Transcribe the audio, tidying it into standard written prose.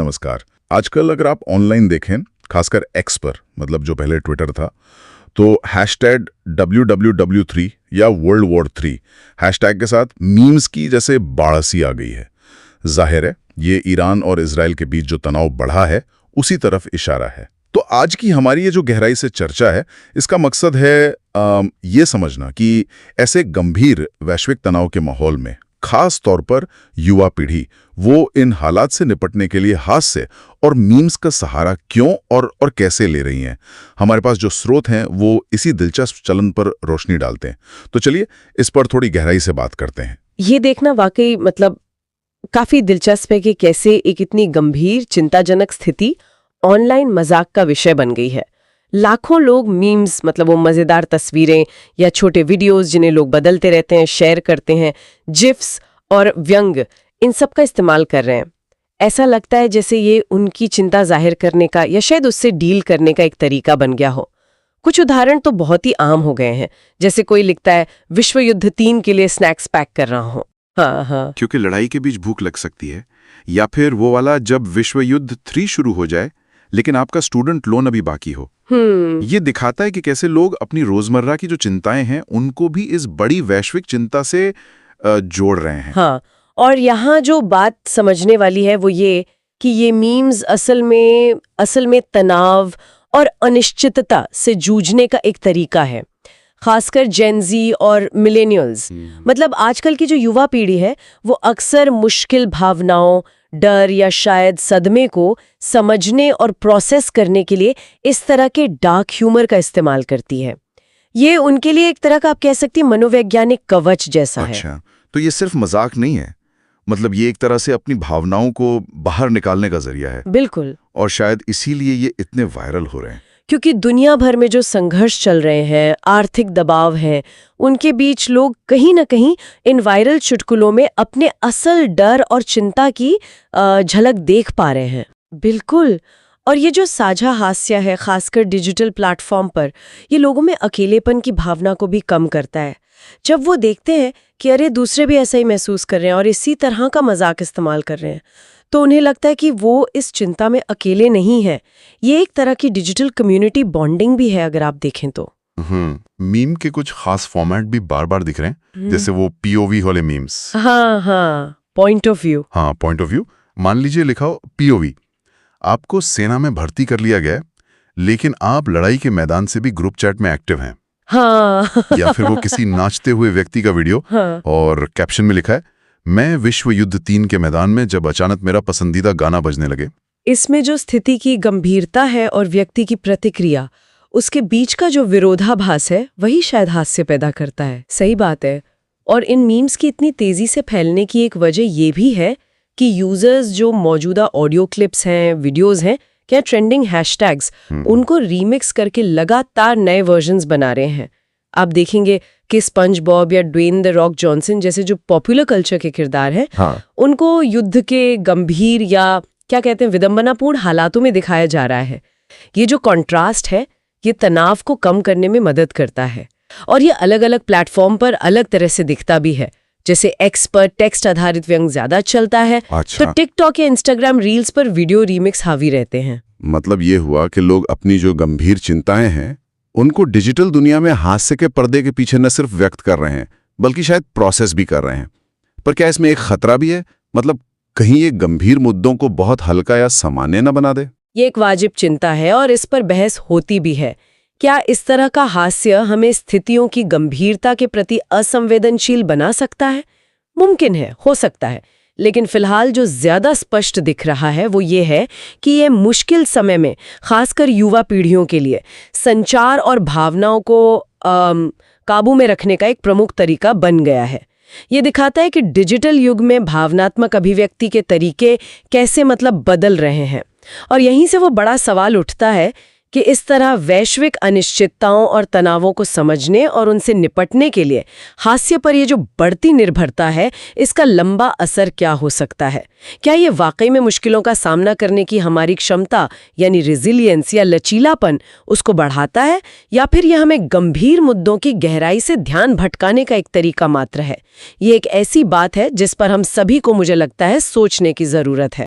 नमस्कार। आजकल अगर आप ऑनलाइन देखें, खासकर एक्स पर, मतलब जो पहले ट्विटर था, तो हैशटैग WWW3 या वर्ल्ड वॉर 3 हैशटैग के साथ मीम्स की जैसे बाढ़ सी आ गई है। जाहिर है ये ईरान और इजराइल के बीच जो तनाव बढ़ा है उसी तरफ इशारा है। तो आज की हमारी ये जो गहराई से चर्चा है, इसका मकसद है ये समझना कि ऐसे गंभीर वैश्विक तनाव के माहौल में खास तौर पर युवा पीढ़ी वो इन हालात से निपटने के लिए हास्य और मीम्स का सहारा क्यों और कैसे ले रही हैं। हमारे पास जो स्रोत हैं वो इसी दिलचस्प चलन पर रोशनी डालते हैं। तो चलिए इस पर थोड़ी गहराई से बात करते हैं। ये देखना वाकई काफी दिलचस्प है कि कैसे एक इतनी गंभीर चिंताजनक स्थिति ऑनलाइन मजाक का विषय बन गई है। लाखों लोग मीम्स वो मजेदार तस्वीरें या छोटे वीडियोस जिन्हें लोग बदलते रहते हैं, शेयर करते हैं, जिफ्स और व्यंग, इन सब का इस्तेमाल कर रहे हैं। ऐसा लगता है जैसे ये उनकी चिंता जाहिर करने का या शायद उससे डील करने का एक तरीका बन गया हो। कुछ उदाहरण तो बहुत ही आम हो गए हैं, जैसे कोई लिखता है विश्व युद्ध 3 के लिए स्नैक्स पैक कर रहा हूं। हाँ, क्योंकि लड़ाई के बीच भूख लग सकती है। या फिर वो वाला जब विश्व युद्ध 3 शुरू हो जाए लेकिन आपका स्टूडेंट लोन अभी बाकी हो। ये दिखाता है कि कैसे लोग अपनी रोजमर्रा की जो चिंताएं हैं उनको भी इस बड़ी वैश्विक चिंता से जोड़ रहे हैं। हाँ, और यहाँ जो बात समझने वाली है वो ये कि ये मीम्स असल में तनाव और अनिश्चितता से जूझने का एक तरीका है, खासकर जेनजी और मिलेनियल्स। आजकल की जो युवा पीढ़ी है वो अक्सर मुश्किल भावनाओं, डर या शायद सदमे को समझने और प्रोसेस करने के लिए इस तरह के डार्क ह्यूमर का इस्तेमाल करती है। ये उनके लिए एक तरह का आप कह सकती मनोवैज्ञानिक कवच जैसा है। अच्छा, तो ये सिर्फ मजाक नहीं है, ये एक तरह से अपनी भावनाओं को बाहर निकालने का जरिया है। बिल्कुल। और शायद इसीलिए ये इतने वायरल हो रहे हैं, क्योंकि दुनिया भर में जो संघर्ष चल रहे हैं, आर्थिक दबाव है, उनके बीच लोग कहीं ना कहीं इन वायरल चुटकुलों में अपने असल डर और चिंता की झलक देख पा रहे हैं। बिल्कुल। और ये जो साझा हास्य है, खासकर डिजिटल प्लेटफॉर्म पर, ये लोगों में अकेलेपन की भावना को भी कम करता है। जब वो देखते हैं कि अरे दूसरे भी ऐसा ही महसूस कर रहे हैं और इसी तरह का मजाक इस्तेमाल कर रहे हैं, तो उन्हें लगता है कि वो इस चिंता में अकेले नहीं है। ये एक तरह की डिजिटल कम्युनिटी बॉन्डिंग भी है अगर आप देखें तो। मीम के कुछ खास फॉर्मेट भी बार बार दिख रहे हैं, जैसे वो POV वाले मीम्स। हाँ, पॉइंट ऑफ व्यू। हाँ, पॉइंट ऑफ व्यू। मान लीजिए लिखा हो POV, आपको सेना में भर्ती कर लिया गया, लेकिन आप लड़ाई के मैदान से भी ग्रुप चैट में एक्टिव हैं। हाँ। या फिर वो किसी नाचते हुए व्यक्ति का वीडियो, हाँ। और कैप्शन में लिखा है मैं विश्व युद्ध 3 के मैदान में जब अचानक मेरा पसंदीदा गाना बजने लगे। इसमें जो स्थिति की गंभीरता है और व्यक्ति की प्रतिक्रिया, उसके बीच का जो विरोधाभास है, वही शायद हास्य पैदा करता है। सही बात है। और इन मीम्स की इतनी तेजी से फैलने की एक वजह ये भी है कि यूजर्स जो मौजूदा ऑडियो क्लिप्स हैं, वीडियोज हैं, क्या ट्रेंडिंग हैशटैग्स, उनको रीमिक्स करके लगातार नए वर्जन्स बना रहे हैं। आप देखेंगे कि स्पंज बॉब या ड्वेन द रॉक जॉनसन जैसे जो पॉपुलर कल्चर के किरदार हैं, उनको युद्ध के गंभीर या क्या कहते हैं विडंबनापूर्ण हालातों में दिखाया जा रहा है। ये जो कॉन्ट्रास्ट है, ये तनाव को कम करने में मदद करता है। और ये अलग अलग प्लेटफॉर्म पर अलग तरह से दिखता भी है। जैसे एक्स पर टेक्स्ट आधारित व्यंग ज्यादा चलता है। अच्छा। तो टिकटॉक या इंस्टाग्राम रील्स पर वीडियो रीमिक्स हावी रहते हैं। ये हुआ कि लोग अपनी जो गंभीर चिंताएं हैं उनको डिजिटल दुनिया में हास्य के पर्दे के पीछे न सिर्फ व्यक्त कर रहे हैं, बल्कि शायद प्रोसेस भी कर रहे हैं। पर क्या इसमें एक खतरा भी है? कहीं ये गंभीर मुद्दों को बहुत हल्का या सामान्य न बना दे? ये एक वाजिब चिंता है और इस पर बहस होती भी है। क्या इस तरह का हास्य हमें स्थितियों की गंभीरता के प्रति असंवेदनशील बना सकता है? मुमकिन है, हो सकता है। लेकिन फिलहाल जो ज्यादा स्पष्ट दिख रहा है वो ये है कि ये मुश्किल समय में, खासकर युवा पीढ़ियों के लिए, संचार और भावनाओं को काबू में रखने का एक प्रमुख तरीका बन गया है। ये दिखाता है कि डिजिटल युग में भावनात्मक अभिव्यक्ति के तरीके कैसे बदल रहे हैं। और यहीं से वो बड़ा सवाल उठता है कि इस तरह वैश्विक अनिश्चितताओं और तनावों को समझने और उनसे निपटने के लिए हास्य पर ये जो बढ़ती निर्भरता है, इसका लंबा असर क्या हो सकता है? क्या ये वाकई में मुश्किलों का सामना करने की हमारी क्षमता यानी रेजिलियंस या लचीलापन उसको बढ़ाता है, या फिर यह हमें गंभीर मुद्दों की गहराई से ध्यान भटकाने का एक तरीका मात्र है? ये एक ऐसी बात है जिस पर हम सभी को, मुझे लगता है, सोचने की जरूरत है।